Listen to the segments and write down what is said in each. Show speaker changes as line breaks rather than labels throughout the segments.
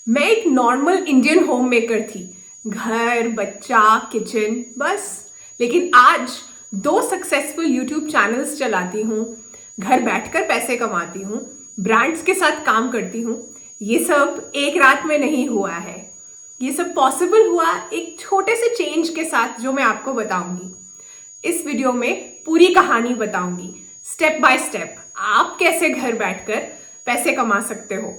मैं एक normal Indian home maker थी। घर, बच्चा, किचन, बस। लेकिन आज 2 सक्सेसफुल यूट्यूब चैनल्स चलाती हूँ, घर बैठकर पैसे कमाती हूँ, ब्रांड्स के साथ काम करती हूँ। ये सब एक रात में नहीं हुआ है। ये सब पॉसिबल हुआ एक छोटे से चेंज के साथ, जो मैं आपको बताऊंगी। इस वीडियो में पूरी कहानी बताऊंगी, स्टेप बाय स्टेप आप कैसे घर बैठकर पैसे कमा सकते हो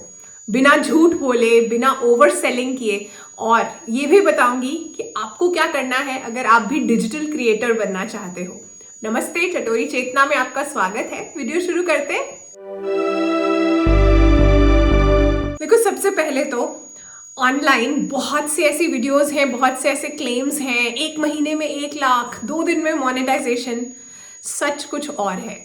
बिना झूठ बोले, बिना ओवर सेलिंग किए। और ये भी बताऊंगी कि आपको क्या करना है अगर आप भी डिजिटल क्रिएटर बनना चाहते हो। नमस्ते, चटोरी चेतना में आपका स्वागत है। वीडियो शुरू करते हैं। देखो, सबसे पहले तो ऑनलाइन बहुत सी ऐसी वीडियोस हैं, बहुत से ऐसे क्लेम्स हैं, 1 महीने में 1 लाख, 2 दिन में मोनेटाइजेशन। सच कुछ और है।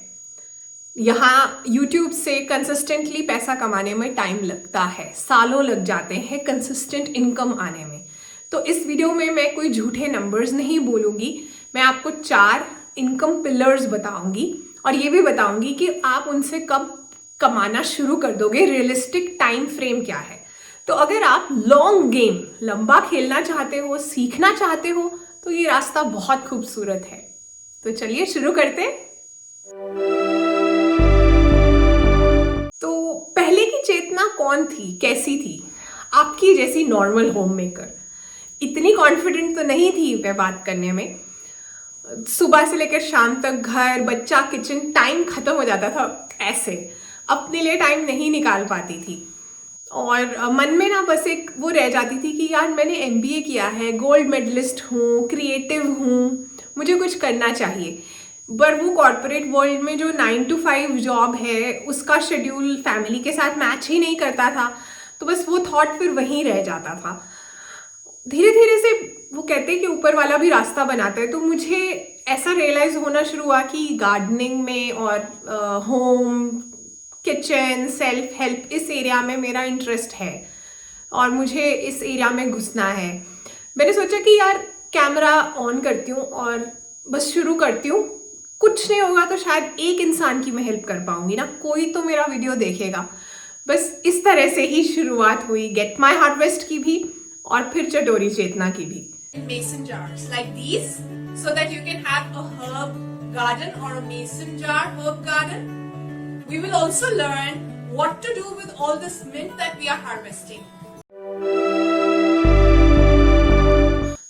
यहाँ YouTube से कंसिस्टेंटली पैसा कमाने में टाइम लगता है, सालों लग जाते हैं कंसिस्टेंट इनकम आने में। तो इस वीडियो में मैं कोई झूठे नंबर्स नहीं बोलूँगी। मैं आपको 4 इनकम पिलर्स बताऊंगी और ये भी बताऊंगी कि आप उनसे कब कमाना शुरू कर दोगे, रियलिस्टिक टाइम फ्रेम क्या है। तो अगर आप लॉन्ग गेम, लंबा खेलना चाहते हो, सीखना चाहते हो, तो ये रास्ता बहुत खूबसूरत है। तो चलिए शुरू करते हैं। तो पहले की चेतना कौन थी, कैसी थी? आपकी जैसी नॉर्मल होम मेकर। इतनी कॉन्फिडेंट तो नहीं थी मैं बात करने में। सुबह से लेकर शाम तक घर, बच्चा, किचन, टाइम खत्म हो जाता था। ऐसे अपने लिए टाइम नहीं निकाल पाती थी। और मन में ना बस एक वो रह जाती थी कि यार, मैंने MBA किया है, गोल्ड मेडलिस्ट हूँ, क्रिएटिव हूँ, मुझे कुछ करना चाहिए। पर वो कॉर्पोरेट वर्ल्ड में जो 9 to 5 जॉब है, उसका शेड्यूल फैमिली के साथ मैच ही नहीं करता था। तो बस वो थॉट फिर वहीं रह जाता था। धीरे धीरे से वो कहते हैं कि ऊपर वाला भी रास्ता बनाता है। तो मुझे ऐसा रियलाइज होना शुरू हुआ कि गार्डनिंग में और होम, किचन, सेल्फ हेल्प, इस एरिया में मेरा इंटरेस्ट है और मुझे इस एरिया में घुसना है। मैंने सोचा कि यार, कैमरा ऑन करती हूँ और बस शुरू करती हूँ। कुछ नहीं होगा तो शायद एक इंसान की मैं हेल्प कर पाऊंगी ना, कोई तो मेरा वीडियो देखेगा। बस इस तरह से ही शुरुआत हुई गेट माई हार्वेस्ट की भी और फिर चटोरी चेतना की भी। Mason jars like these so that you can have a herb garden or a mason jar herb garden. We will also learn what to do with all this mint that we are harvesting.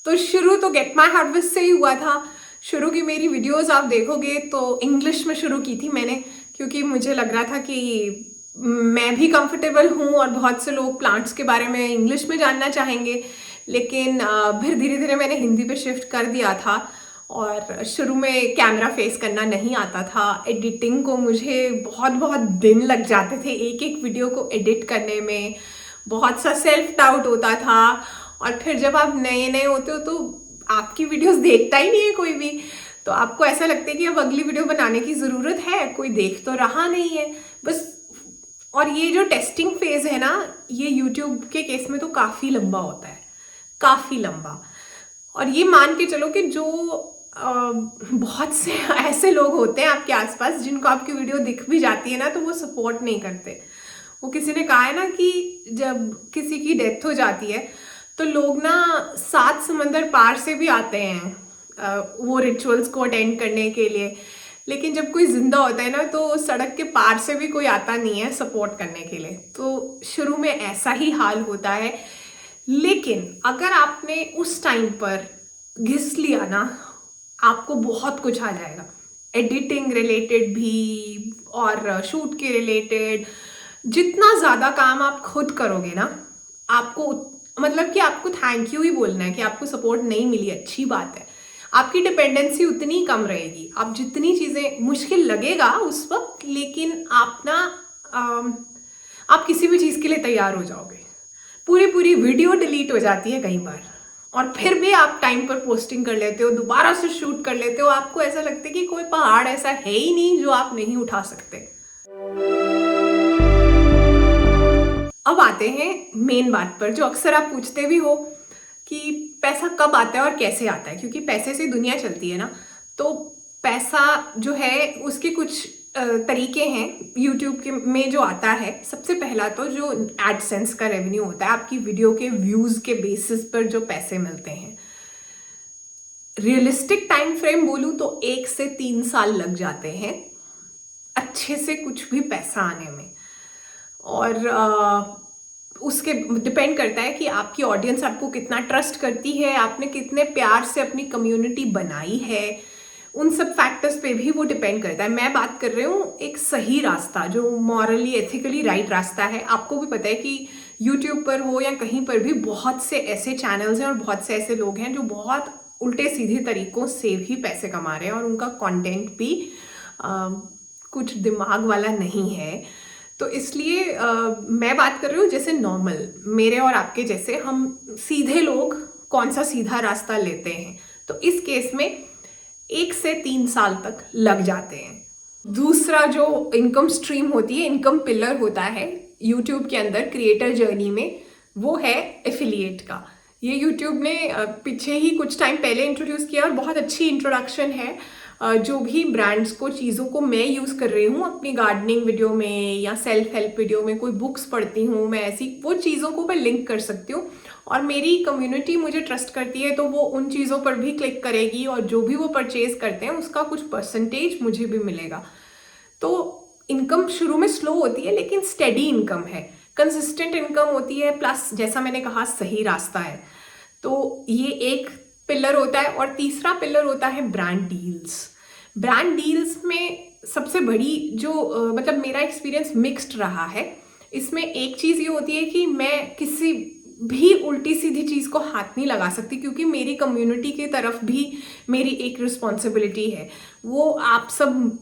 तो शुरू तो get my harvest से ही हुआ था। शुरू की मेरी videos आप देखोगे तो इंग्लिश में शुरू की थी मैंने, क्योंकि मुझे लग रहा था कि मैं भी कंफर्टेबल हूँ और बहुत से लोग प्लांट्स के बारे में इंग्लिश में जानना चाहेंगे। लेकिन फिर धीरे धीरे मैंने हिंदी पे शिफ्ट कर दिया था। और शुरू में कैमरा फेस करना नहीं आता था। एडिटिंग को मुझे बहुत बहुत दिन लग जाते थे, एक एक वीडियो को एडिट करने में बहुत सा सेल्फ डाउट होता था। और फिर जब आप नए नए होते हो तो आपकी वीडियोस देखता ही नहीं है कोई भी। तो आपको ऐसा लगता है कि अब अगली वीडियो बनाने की ज़रूरत है, कोई देख तो रहा नहीं है बस। और ये जो टेस्टिंग फेज है ना, ये यूट्यूब के केस में तो काफ़ी लंबा होता है, काफ़ी लंबा। और ये मान के चलो कि जो बहुत से ऐसे लोग होते हैं आपके आसपास जिनको आपकी वीडियो दिख भी जाती है ना, तो वो सपोर्ट नहीं करते। वो किसी ने कहा है ना कि जब किसी की डेथ हो जाती है तो लोग ना 7 समंदर पार से भी आते हैं वो रिचुअल्स को अटेंड करने के लिए। लेकिन जब कोई जिंदा होता है ना, तो सड़क के पार से भी कोई आता नहीं है सपोर्ट करने के लिए। तो शुरू में ऐसा ही हाल होता है। लेकिन अगर आपने उस टाइम पर घिस लिया ना, आपको बहुत कुछ आ जाएगा। एडिटिंग रिलेटेड भी और शूट के रिलेटेड। जितना ज़्यादा काम आप खुद करोगे ना, आपको मतलब कि आपको थैंक यू ही बोलना है कि आपको सपोर्ट नहीं मिली, अच्छी बात है। आपकी डिपेंडेंसी उतनी कम रहेगी। आप जितनी चीज़ें मुश्किल लगेगा उस वक्त, लेकिन आप ना आप किसी भी चीज़ के लिए तैयार हो जाओगे। पूरी पूरी वीडियो डिलीट हो जाती है कई बार, और फिर भी आप टाइम पर पोस्टिंग कर लेते हो, दोबारा से शूट कर लेते हो। आपको ऐसा लगता है कि कोई पहाड़ ऐसा है ही नहीं जो आप नहीं उठा सकते। अब आते हैं मेन बात पर, जो अक्सर आप पूछते भी हो कि पैसा कब आता है और कैसे आता है, क्योंकि पैसे से दुनिया चलती है ना। तो पैसा जो है उसके कुछ तरीके हैं यूट्यूब के में जो आता है। सबसे पहला तो जो एडसेंस का रेवेन्यू होता है, आपकी वीडियो के व्यूज के बेसिस पर जो पैसे मिलते हैं। रियलिस्टिक टाइम फ्रेम बोलूं तो 1 से 3 साल लग जाते हैं अच्छे से कुछ भी पैसा आने में। और उसके डिपेंड करता है कि आपकी ऑडियंस आपको कितना ट्रस्ट करती है, आपने कितने प्यार से अपनी कम्युनिटी बनाई है, उन सब फैक्टर्स पे भी वो डिपेंड करता है। मैं बात कर रही हूँ एक सही रास्ता, जो मॉरली एथिकली राइट रास्ता है। आपको भी पता है कि यूट्यूब पर हो या कहीं पर भी बहुत से ऐसे चैनल्स हैं और बहुत से ऐसे लोग हैं जो बहुत उल्टे सीधे तरीकों से भी पैसे कमा रहे हैं और उनका कंटेंट भी कुछ दिमाग वाला नहीं है। तो इसलिए मैं बात कर रही हूँ जैसे नॉर्मल मेरे और आपके जैसे हम सीधे लोग कौन सा सीधा रास्ता लेते हैं। तो इस केस में 1 से 3 साल तक लग जाते हैं। दूसरा जो इनकम स्ट्रीम होती है, इनकम पिलर होता है यूट्यूब के अंदर क्रिएटर जर्नी में, वो है एफिलिएट का। ये यूट्यूब ने पीछे ही कुछ टाइम पहले इंट्रोड्यूस किया और बहुत अच्छी इंट्रोडक्शन है। जो भी ब्रांड्स को, चीज़ों को मैं यूज़ कर रही हूँ अपनी गार्डनिंग वीडियो में या सेल्फ हेल्प वीडियो में, कोई बुक्स पढ़ती हूँ मैं, ऐसी वो चीज़ों को मैं लिंक कर सकती हूँ और मेरी कम्युनिटी मुझे ट्रस्ट करती है तो वो उन चीज़ों पर भी क्लिक करेगी और जो भी वो परचेज करते हैं उसका कुछ परसेंटेज मुझे भी मिलेगा। तो इनकम शुरू में स्लो होती है लेकिन स्टेडी इनकम है, कंसिस्टेंट इनकम होती है, प्लस जैसा मैंने कहा सही रास्ता है। तो ये एक पिलर होता है। और तीसरा पिलर होता है ब्रांड डील्स। ब्रांड डील्स में सबसे बड़ी जो मतलब मेरा एक्सपीरियंस मिक्स्ड रहा है। इसमें एक चीज़ ये होती है कि मैं किसी भी उल्टी सीधी चीज़ को हाथ नहीं लगा सकती, क्योंकि मेरी कम्युनिटी की तरफ भी मेरी एक रिस्पॉन्सिबिलिटी है। वो आप सब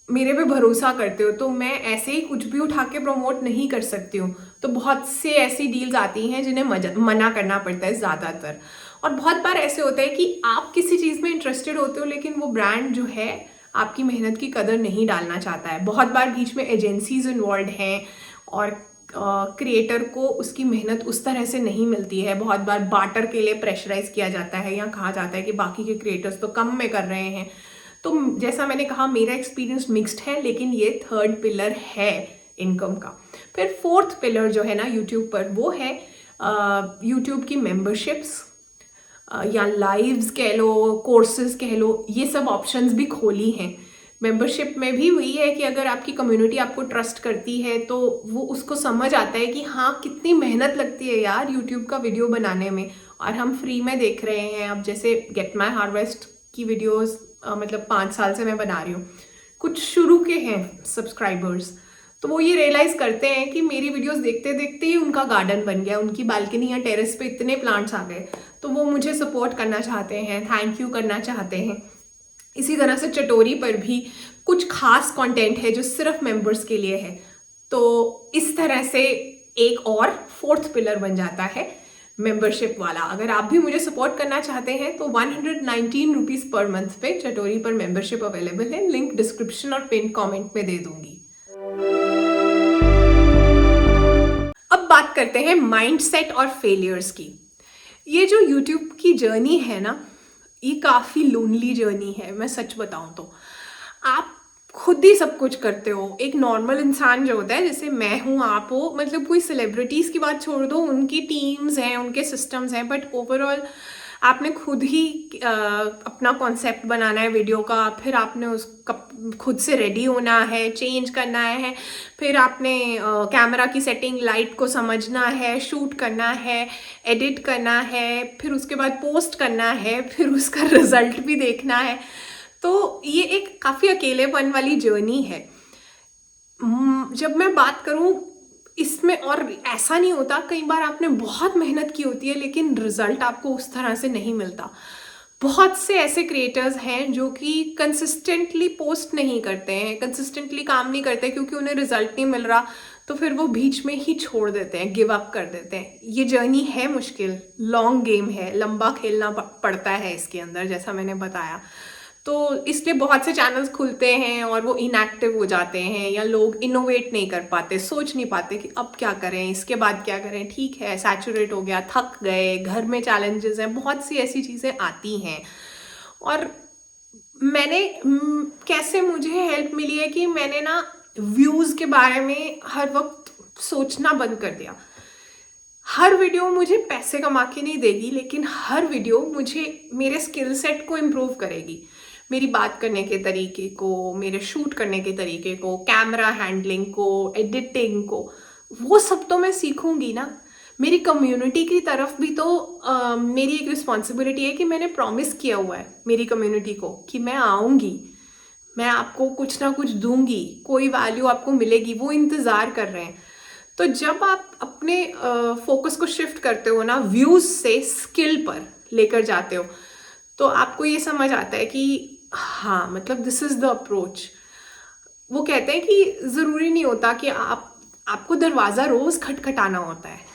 मेरे पे भरोसा करते हो तो मैं ऐसे ही कुछ भी उठा के प्रमोट नहीं कर सकती हूँ। तो बहुत से ऐसी डील्स आती हैं जिन्हें मना करना पड़ता है ज़्यादातर। और बहुत बार ऐसे होता है कि आप किसी चीज़ में इंटरेस्टेड होते हो लेकिन वो ब्रांड जो है आपकी मेहनत की कदर नहीं डालना चाहता है। बहुत बार बीच में एजेंसीज इन्वॉल्व हैं और क्रिएटर को उसकी मेहनत उस तरह से नहीं मिलती है। बहुत बार बार्टर के लिए प्रेशराइज किया जाता है या कहा जाता है कि बाकी के क्रिएटर्स तो कम में कर रहे हैं। तो जैसा मैंने कहा मेरा एक्सपीरियंस मिक्स्ड है, लेकिन ये थर्ड पिलर है इनकम का। फिर फोर्थ पिलर जो है ना यूट्यूब पर, वो है यूट्यूब की मेंबरशिप्स या लाइव्स कह लो, कोर्सेज कह लो, ये सब ऑप्शंस भी खोली हैं। मेंबरशिप में भी वही है कि अगर आपकी कम्युनिटी आपको ट्रस्ट करती है तो वो उसको समझ आता है कि हाँ कितनी मेहनत लगती है यार यूट्यूब का वीडियो बनाने में, और हम फ्री में देख रहे हैं। अब जैसे गेट माई हार्वेस्ट की वीडियोस मतलब 5 साल से मैं बना रही हूँ, कुछ शुरू के हैं सब्सक्राइबर्स, तो वो ये रियलाइज़ करते हैं कि मेरी वीडियोस देखते देखते ही उनका गार्डन बन गया, उनकी बालकनी या टेरेस पे इतने प्लांट्स आ गए, तो वो मुझे सपोर्ट करना चाहते हैं, थैंक यू करना चाहते हैं। इसी तरह से चटोरी पर भी कुछ खास कंटेंट है जो सिर्फ मेंबर्स के लिए है। तो इस तरह से एक और फोर्थ पिलर बन जाता है मेंबरशिप वाला। अगर आप भी मुझे सपोर्ट करना चाहते हैं तो 119 रुपीज़ पर मंथ पे चटोरी पर मेंबरशिप अवेलेबल है। लिंक डिस्क्रिप्शन और पिन कमेंट में दे दूंगी। अब बात करते हैं माइंडसेट और फेलियर्स की। ये जो यूट्यूब की जर्नी है ना, ये काफ़ी लोनली जर्नी है। मैं सच बताऊं तो आप खुद ही सब कुछ करते हो। एक नॉर्मल इंसान जो होता है, जैसे मैं हूँ, आप हो, मतलब कोई सेलिब्रिटीज़ की बात छोड़ दो, उनकी टीम्स हैं, उनके सिस्टम्स हैं, बट ओवरऑल आपने खुद ही अपना कॉन्सेप्ट बनाना है वीडियो का, फिर आपने उसका खुद से रेडी होना है, चेंज करना है, फिर आपने कैमरा की सेटिंग, लाइट को समझना है, शूट करना है, एडिट करना है, फिर उसके बाद पोस्ट करना है, फिर उसका रिजल्ट भी देखना है। तो ये एक काफ़ी अकेलेपन वाली जर्नी है। जब मैं बात करूँ इसमें, और ऐसा नहीं होता, कई बार आपने बहुत मेहनत की होती है लेकिन रिजल्ट आपको उस तरह से नहीं मिलता। बहुत से ऐसे क्रिएटर्स हैं जो कि कंसिस्टेंटली पोस्ट नहीं करते हैं, कंसिस्टेंटली काम नहीं करते क्योंकि उन्हें रिजल्ट नहीं मिल रहा, तो फिर वो बीच में ही छोड़ देते हैं, गिव अप कर देते हैं। ये जर्नी है मुश्किल, लॉन्ग गेम है, लंबा खेलना पड़ता है इसके अंदर, जैसा मैंने बताया। तो इसलिए बहुत से चैनल्स खुलते हैं और वो इनएक्टिव हो जाते हैं, या लोग इनोवेट नहीं कर पाते, सोच नहीं पाते कि अब क्या करें, इसके बाद क्या करें, ठीक है सैचुरेट हो गया, थक गए, घर में चैलेंजेस हैं, बहुत सी ऐसी चीज़ें आती हैं। और मैंने कैसे मुझे हेल्प मिली है कि मैंने ना व्यूज़ के बारे में हर वक्त सोचना बंद कर दिया। हर वीडियो मुझे पैसे कमा के नहीं देगी, लेकिन हर वीडियो मुझे मेरे स्किल सेट को इम्प्रूव करेगी। मेरी बात करने के तरीके को, मेरे शूट करने के तरीके को, कैमरा हैंडलिंग को, एडिटिंग को, वो सब तो मैं सीखूंगी ना। मेरी कम्युनिटी की तरफ भी तो मेरी एक रिस्पॉन्सिबिलिटी है कि मैंने प्रॉमिस किया हुआ है मेरी कम्युनिटी को कि मैं आऊँगी, मैं आपको कुछ ना कुछ दूंगी, कोई वैल्यू आपको मिलेगी, वो इंतज़ार कर रहे हैं। तो जब आप अपने फोकस को शिफ्ट करते हो ना, व्यूज़ से स्किल पर लेकर जाते हो, तो आपको ये समझ आता है कि हाँ, मतलब दिस इज़ द अप्रोच। वो कहते हैं कि ज़रूरी नहीं होता कि आपको दरवाज़ा रोज़ खटखटाना होता है।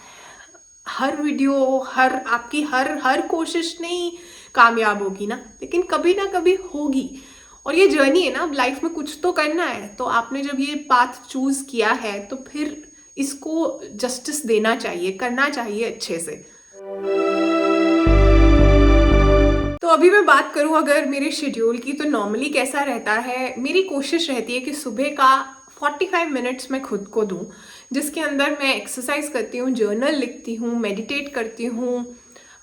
हर वीडियो, हर आपकी हर हर कोशिश नहीं कामयाब होगी ना कभी होगी। और ये जर्नी है ना, अब लाइफ में कुछ तो करना है, तो आपने जब ये पाथ चूज किया है तो फिर इसको जस्टिस देना चाहिए, करना चाहिए अच्छे से। तो अभी मैं बात करूं अगर मेरे शेड्यूल की, तो नॉर्मली कैसा रहता है, मेरी कोशिश रहती है कि सुबह का 45 मिनट्स मैं खुद को दूं, जिसके अंदर मैं एक्सरसाइज करती हूँ, जर्नल लिखती हूँ, मेडिटेट करती हूँ,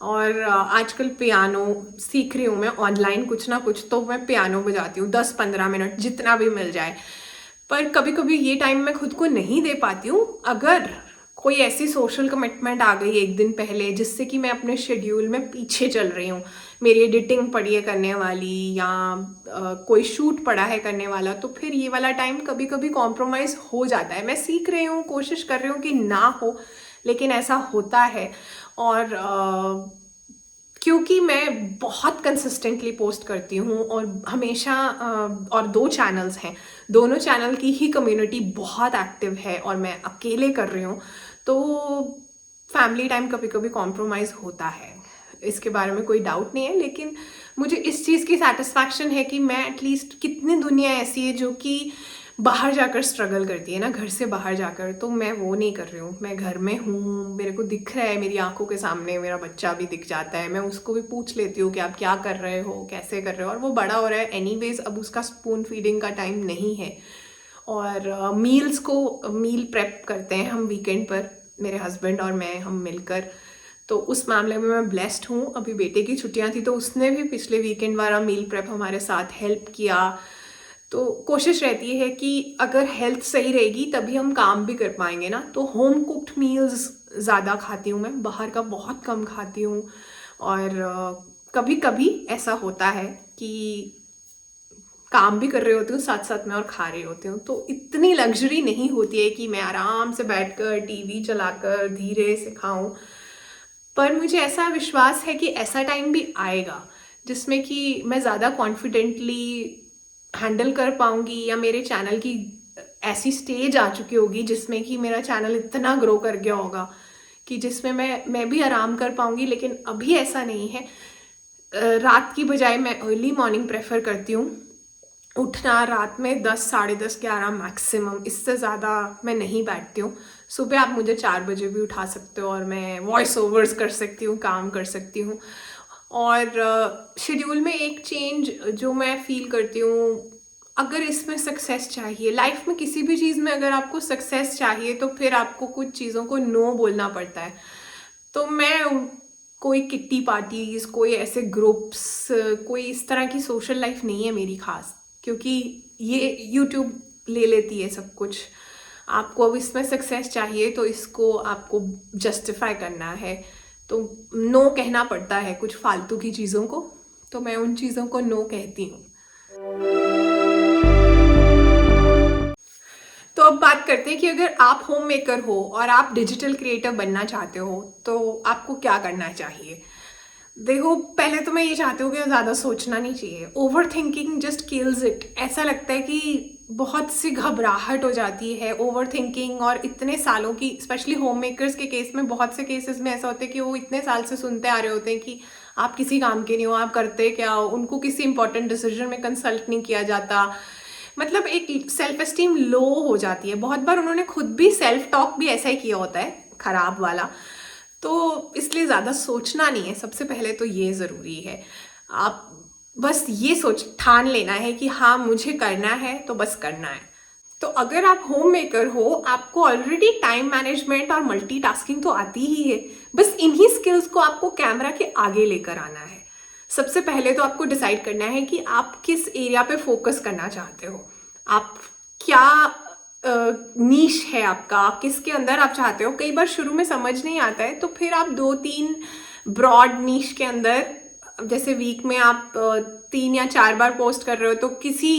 और आजकल पियानो सीख रही हूँ मैं ऑनलाइन कुछ ना कुछ, तो मैं पियानो बजाती हूँ 10-15 मिनट जितना भी मिल जाए। पर कभी कभी ये टाइम मैं खुद को नहीं दे पाती हूँ, अगर कोई ऐसी सोशल कमिटमेंट आ गई एक दिन पहले जिससे कि मैं अपने शेड्यूल में पीछे चल रही हूँ, मेरी एडिटिंग पड़ी है करने वाली, या कोई शूट पड़ा है करने वाला, तो फिर ये वाला टाइम कभी कभी कॉम्प्रोमाइज़ हो जाता है। मैं सीख रही हूँ, कोशिश कर रही हूँ कि ना हो, लेकिन ऐसा होता है। और क्योंकि मैं बहुत कंसिस्टेंटली पोस्ट करती हूँ और हमेशा और 2 चैनल्स हैं, दोनों चैनल की ही कम्युनिटी बहुत एक्टिव है और मैं अकेले कर रही हूँ, तो फैमिली टाइम कभी कभी कॉम्प्रोमाइज़ होता है, इसके बारे में कोई डाउट नहीं है। लेकिन मुझे इस चीज़ की सेटिस्फैक्शन है कि मैं एटलीस्ट, कितनी दुनिया ऐसी है जो कि बाहर जाकर स्ट्रगल करती है ना, घर से बाहर जाकर, तो मैं वो नहीं कर रही हूँ। मैं घर में हूँ, मेरे को दिख रहा है, मेरी आंखों के सामने मेरा बच्चा भी दिख जाता है, मैं उसको भी पूछ लेती हूँ कि आप क्या कर रहे हो, कैसे कर रहे हो, और वो बड़ा हो रहा है एनीवेज, अब उसका स्पून फीडिंग का टाइम नहीं है। और मील प्रेप करते हैं हम वीकेंड पर, मेरे हस्बैंड और मैं, हम मिलकर। तो उस मामले में मैं ब्लेस्ड हूँ। अभी बेटे की छुट्टियाँ थी तो उसने भी पिछले वीकेंड वाला मील प्रेप हमारे साथ हेल्प किया। तो कोशिश रहती है कि अगर हेल्थ सही रहेगी तभी हम काम भी कर पाएंगे ना, तो होम कुक्ड मील्स ज़्यादा खाती हूँ मैं, बाहर का बहुत कम खाती हूँ। और कभी कभी ऐसा होता है कि काम भी कर रही होती हूँ साथ साथ में और खा रही होती हूँ, तो इतनी लग्जरी नहीं होती है कि मैं आराम से बैठकर टीवी चलाकर धीरे से खाऊं। पर मुझे ऐसा विश्वास है कि ऐसा टाइम भी आएगा जिसमें कि मैं ज़्यादा कॉन्फिडेंटली हैंडल कर पाऊंगी, या मेरे चैनल की ऐसी स्टेज आ चुकी होगी जिसमें कि मेरा चैनल इतना ग्रो कर गया होगा कि जिसमें मैं भी आराम कर पाऊंगी। लेकिन अभी ऐसा नहीं है। रात की बजाय मैं अर्ली मॉर्निंग प्रेफर करती हूँ उठना, रात में 10, साढ़े 10, 11 मैक्सिमम, इससे ज़्यादा मैं नहीं बैठती हूँ। सुबह आप मुझे 4 बजे भी उठा सकते हो और मैं वॉइस ओवर्स कर सकती हूँ, काम कर सकती हूँ। और शेड्यूल में एक चेंज जो मैं फील करती हूँ, अगर इसमें सक्सेस चाहिए लाइफ में, किसी भी चीज़ में अगर आपको सक्सेस चाहिए तो फिर आपको कुछ चीज़ों को नो बोलना पड़ता है। तो मैं कोई किट्टी पार्टीज, कोई ऐसे ग्रुप्स, कोई इस तरह की सोशल लाइफ नहीं है मेरी खास, क्योंकि ये यूट्यूब ले लेती है सब कुछ। आपको अब इसमें सक्सेस चाहिए तो इसको आपको जस्टिफाई करना है, तो नो कहना पड़ता है कुछ फालतू की चीज़ों को, तो मैं उन चीज़ों को नो कहती हूँ। तो अब बात करते हैं कि अगर आप होम मेकर हो और आप डिजिटल क्रिएटर बनना चाहते हो तो आपको क्या करना चाहिए। देखो, पहले तो मैं ये चाहती हूँ कि ज़्यादा सोचना नहीं चाहिए। Over thinking just kills it. ऐसा लगता है कि बहुत सी घबराहट हो जाती है ओवर थिंकिंग, और इतने सालों की, स्पेशली होम मेकर्स के केस में, बहुत से केसेस में ऐसा होता है कि वो इतने साल से सुनते आ रहे होते हैं कि आप किसी काम के नहीं हो, आप करते क्या हो, उनको किसी इंपॉर्टेंट डिसीजन में कंसल्ट नहीं किया जाता। मतलब एक सेल्फ एस्टीम लो हो जाती है। बहुत बार उन्होंने खुद भी सेल्फ टॉक भी ऐसा ही किया होता है, खराब वाला। तो इसलिए ज़्यादा सोचना नहीं है, सबसे पहले तो ये ज़रूरी है। आप बस ये सोच ठान लेना है कि हाँ मुझे करना है तो बस करना है। तो अगर आप होम मेकर हो, आपको ऑलरेडी टाइम मैनेजमेंट और मल्टीटास्किंग तो आती ही है, बस इन्हीं स्किल्स को आपको कैमरा के आगे लेकर आना है। सबसे पहले तो आपको डिसाइड करना है कि आप किस एरिया पे फोकस करना चाहते हो, आप क्या नीश है आपका, किसके अंदर आप चाहते हो। कई बार शुरू में समझ नहीं आता है, तो फिर आप 2-3 ब्रॉड नीश के अंदर, जैसे वीक में आप 3 या 4 बार पोस्ट कर रहे हो, तो किसी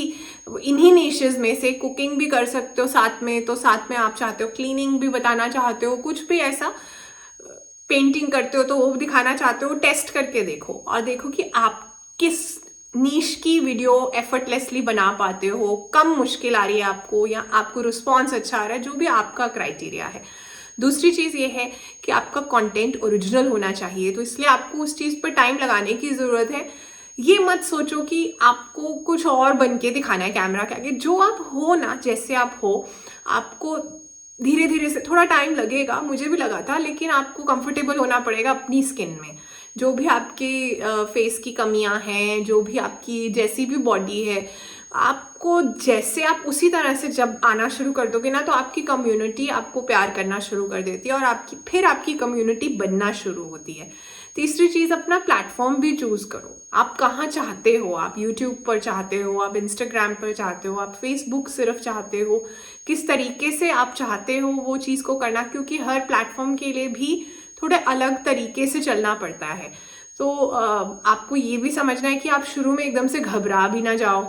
इन्हीं निशेज में से कुकिंग भी कर सकते हो साथ में, तो साथ में आप चाहते हो क्लीनिंग भी बताना चाहते हो, कुछ भी ऐसा पेंटिंग करते हो तो वो दिखाना चाहते हो, टेस्ट करके देखो और देखो कि आप किस नीश की वीडियो एफर्टलेसली बना पाते हो, कम मुश्किल आ रही है आपको या आपको रिस्पॉन्स अच्छा आ रहा है, जो भी आपका क्राइटेरिया है। दूसरी चीज़ ये है कि आपका कंटेंट ओरिजिनल होना चाहिए, तो इसलिए आपको उस चीज़ पर टाइम लगाने की ज़रूरत है। ये मत सोचो कि आपको कुछ और बन के दिखाना है कैमरा के आगे। जो आप हो ना, जैसे आप हो, आपको धीरे धीरे से थोड़ा टाइम लगेगा, मुझे भी लगा था, लेकिन आपको कंफर्टेबल होना पड़ेगा अपनी स्किन में। जो भी आपके फेस की कमियां हैं, जो भी आपकी जैसी भी बॉडी है, आपको जैसे आप उसी तरह से जब आना शुरू कर दोगे ना, तो आपकी कम्युनिटी आपको प्यार करना शुरू कर देती है और आपकी कम्युनिटी बनना शुरू होती है। तीसरी चीज़, अपना प्लेटफॉर्म भी चूज करो। आप कहाँ चाहते हो, आप यूट्यूब पर चाहते हो, आप इंस्टाग्राम पर चाहते हो, आप फेसबुक सिर्फ चाहते हो, किस तरीके से आप चाहते हो वो चीज़ को करना, क्योंकि हर प्लेटफॉर्म के लिए भी थोड़े अलग तरीके से चलना पड़ता है। तो आपको ये भी समझना है कि आप शुरू में एकदम से घबरा भी ना जाओ।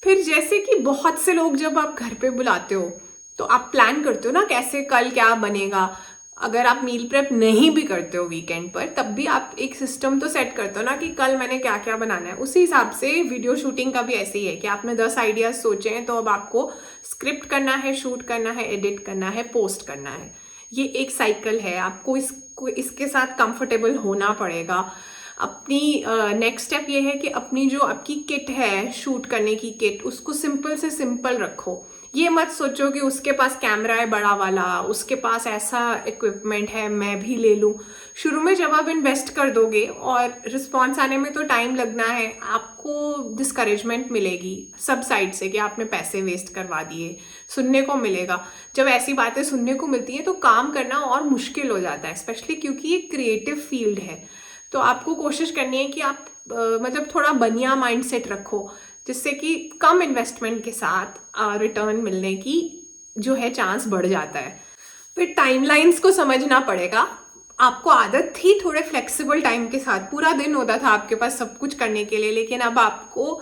फिर जैसे कि बहुत से लोग जब आप घर पे बुलाते हो तो आप प्लान करते हो ना कैसे कल क्या बनेगा। अगर आप मील प्रेप नहीं भी करते हो वीकेंड पर, तब भी आप एक सिस्टम तो सेट करते हो ना कि कल मैंने क्या क्या बनाना है। उसी हिसाब से वीडियो शूटिंग का भी ऐसे ही है कि आपने 10 आइडियाज सोचे हैं, तो अब आपको स्क्रिप्ट करना है, शूट करना है, एडिट करना है, पोस्ट करना है। ये एक साइकिल है, आपको इसके साथ कंफर्टेबल होना पड़ेगा। अपनी नेक्स्ट स्टेप ये है कि अपनी जो आपकी किट है, शूट करने की किट, उसको सिंपल से सिंपल रखो। ये मत सोचो कि उसके पास कैमरा है बड़ा वाला, उसके पास ऐसा इक्विपमेंट है, मैं भी ले लूँ। शुरू में जब आप इन्वेस्ट कर दोगे और रिस्पॉन्स आने में तो टाइम लगना है, आपको डिस्करेजमेंट मिलेगी सब साइड से कि आपने पैसे वेस्ट करवा दिए, सुनने को मिलेगा। जब ऐसी बातें सुनने को मिलती हैं तो काम करना और मुश्किल हो जाता है, स्पेशली क्योंकि ये क्रिएटिव फील्ड है। तो आपको कोशिश करनी है कि आप मतलब थोड़ा बढ़िया माइंडसेट रखो, जिससे कि कम इन्वेस्टमेंट के साथ रिटर्न मिलने की जो है चांस बढ़ जाता है। फिर टाइमलाइंस को समझना पड़ेगा। आपको आदत थी थोड़े फ्लेक्सिबल टाइम के साथ, पूरा दिन होता था आपके पास सब कुछ करने के लिए, लेकिन अब आपको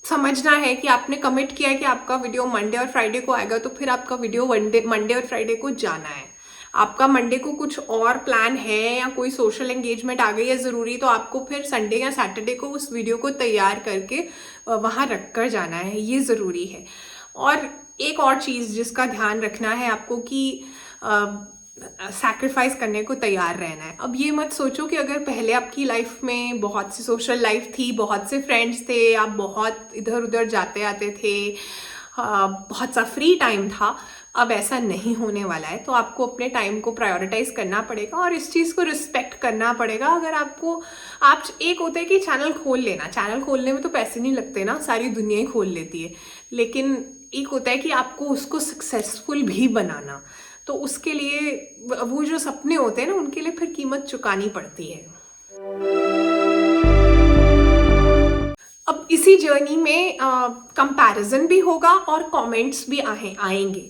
समझना है कि आपने कमिट किया है कि आपका वीडियो मंडे और फ्राइडे को आएगा, तो फिर आपका वीडियो मंडे और फ्राइडे को जाना है। आपका मंडे को कुछ और प्लान है या कोई सोशल एंगेजमेंट आ गई है ज़रूरी, तो आपको फिर संडे या सैटरडे को उस वीडियो को तैयार करके वहाँ रख कर जाना है, ये ज़रूरी है। और एक और चीज़ जिसका ध्यान रखना है आपको कि सैक्रिफाइस करने को तैयार रहना है। अब ये मत सोचो कि अगर पहले आपकी लाइफ में बहुत सी सोशल लाइफ थी, बहुत से फ्रेंड्स थे, आप बहुत इधर उधर जाते आते थे, बहुत सा फ्री टाइम था, अब ऐसा नहीं होने वाला है। तो आपको अपने टाइम को प्रायोरिटाइज करना पड़ेगा और इस चीज़ को रिस्पेक्ट करना पड़ेगा। अगर आपको एक होता है कि चैनल खोल लेना, चैनल खोलने में तो पैसे नहीं लगते ना, सारी दुनिया ही खोल लेती है, लेकिन एक होता है कि आपको उसको सक्सेसफुल भी बनाना, तो उसके लिए वो जो सपने होते हैं ना, उनके लिए फिर कीमत चुकानी पड़ती है। अब इसी जर्नी में कंपैरिजन भी होगा और कमेंट्स भी आएंगे,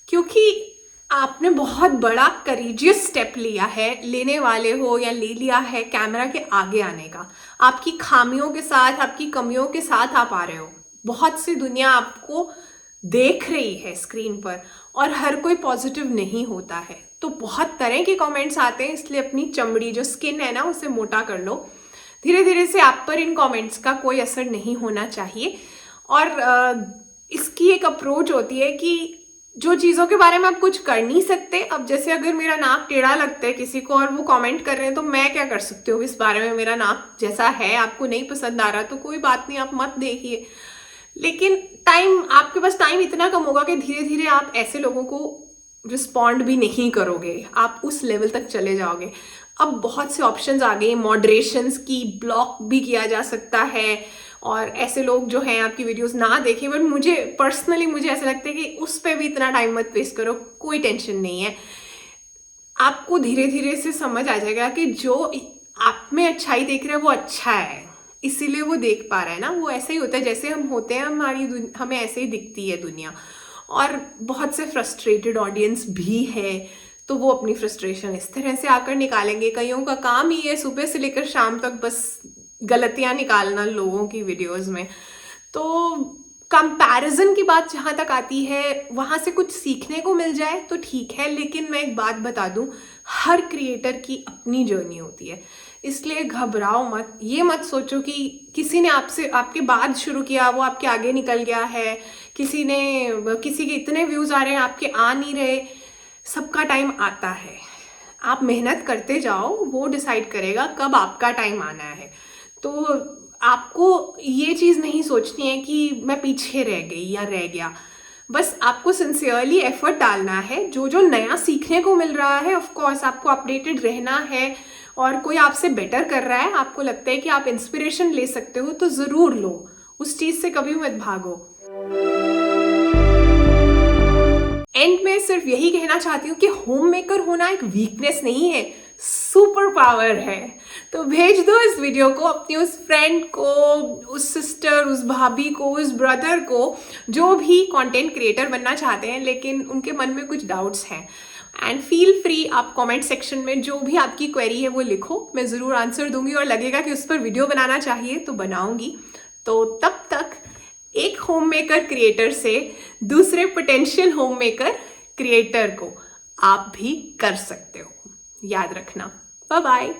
क्योंकि आपने बहुत बड़ा करेजियस स्टेप लिया है, लेने वाले हो या ले लिया है कैमरा के आगे आने का। आपकी खामियों के साथ, आपकी कमियों के साथ आप आ रहे हो। बहुत सी दुनिया आपको देख रही है स्क्रीन पर और हर कोई पॉजिटिव नहीं होता है, तो बहुत तरह के कमेंट्स आते हैं। इसलिए अपनी चमड़ी जो स्किन है ना, उसे मोटा कर लो। धीरे धीरे से आप पर इन कमेंट्स का कोई असर नहीं होना चाहिए। और इसकी एक अप्रोच होती है कि जो चीज़ों के बारे में आप कुछ कर नहीं सकते, अब जैसे अगर मेरा नाक टेढ़ा लगता है किसी को और वो कमेंट कर रहे हैं, तो मैं क्या कर सकती हूँ इस बारे में? मेरा नाक जैसा है, आपको नहीं पसंद आ रहा तो कोई बात नहीं, आप मत देखिए। लेकिन आपके पास टाइम इतना कम होगा कि धीरे धीरे आप ऐसे लोगों को रिस्पॉन्ड भी नहीं करोगे, आप उस लेवल तक चले जाओगे। अब बहुत से ऑप्शंस आ गए मॉडरेशंस की, ब्लॉक भी किया जा सकता है और ऐसे लोग जो हैं आपकी वीडियोस ना देखें, बट मुझे पर्सनली मुझे ऐसा लगता है कि उस पर भी इतना टाइम मत वेस्ट करो, कोई टेंशन नहीं है। आपको धीरे धीरे से समझ आ जाएगा कि जो आप में अच्छाई देख रहा है वो अच्छा है, इसीलिए वो देख पा रहा है ना। वो ऐसे ही होता है जैसे हम होते हैं, हमें ऐसे ही दिखती है दुनिया। और बहुत से फ्रस्ट्रेटेड ऑडियंस भी है, तो वो अपनी फ्रस्ट्रेशन इस तरह से आकर निकालेंगे। कईयों का काम ही है सुबह से लेकर शाम तक बस गलतियां निकालना लोगों की वीडियोस में। तो कंपैरिजन की बात जहां तक आती है, वहां से कुछ सीखने को मिल जाए तो ठीक है, लेकिन मैं एक बात बता दूं, हर क्रिएटर की अपनी जर्नी होती है, इसलिए घबराओ मत। ये मत सोचो कि किसी ने आपके बाद शुरू किया, वो आपके आगे निकल गया है, किसी के इतने व्यूज आ रहे हैं आपके आ नहीं रहे। सबका टाइम आता है, आप मेहनत करते जाओ, वो डिसाइड करेगा कब आपका टाइम आना है। तो आपको ये चीज़ नहीं सोचनी है कि मैं पीछे रह गई या रह गया, बस आपको सिंसियरली एफर्ट डालना है। जो जो नया सीखने को मिल रहा है, ऑफ कोर्स आपको अपडेटेड रहना है, और कोई आपसे बेटर कर रहा है, आपको लगता है कि आप इंस्पिरेशन ले सकते हो, तो ज़रूर लो, उस चीज़ से कभी मत भागो। एंड में सिर्फ यही कहना चाहती हूँ कि होम मेकर होना एक वीकनेस नहीं है, सुपर पावर है। तो भेज दो इस वीडियो को अपनी उस फ्रेंड को, उस सिस्टर, उस भाभी को, उस ब्रदर को, जो भी कंटेंट क्रिएटर बनना चाहते हैं लेकिन उनके मन में कुछ डाउट्स हैं। एंड फील फ्री, आप कमेंट सेक्शन में जो भी आपकी क्वेरी है वो लिखो, मैं ज़रूर आंसर दूंगी, और लगेगा कि उस पर वीडियो बनाना चाहिए तो बनाऊंगी। तो तब तक एक होम मेकर क्रिएटर से दूसरे पोटेंशियल होम मेकर क्रिएटर को आप भी कर सकते हो, याद रखना। Bye bye.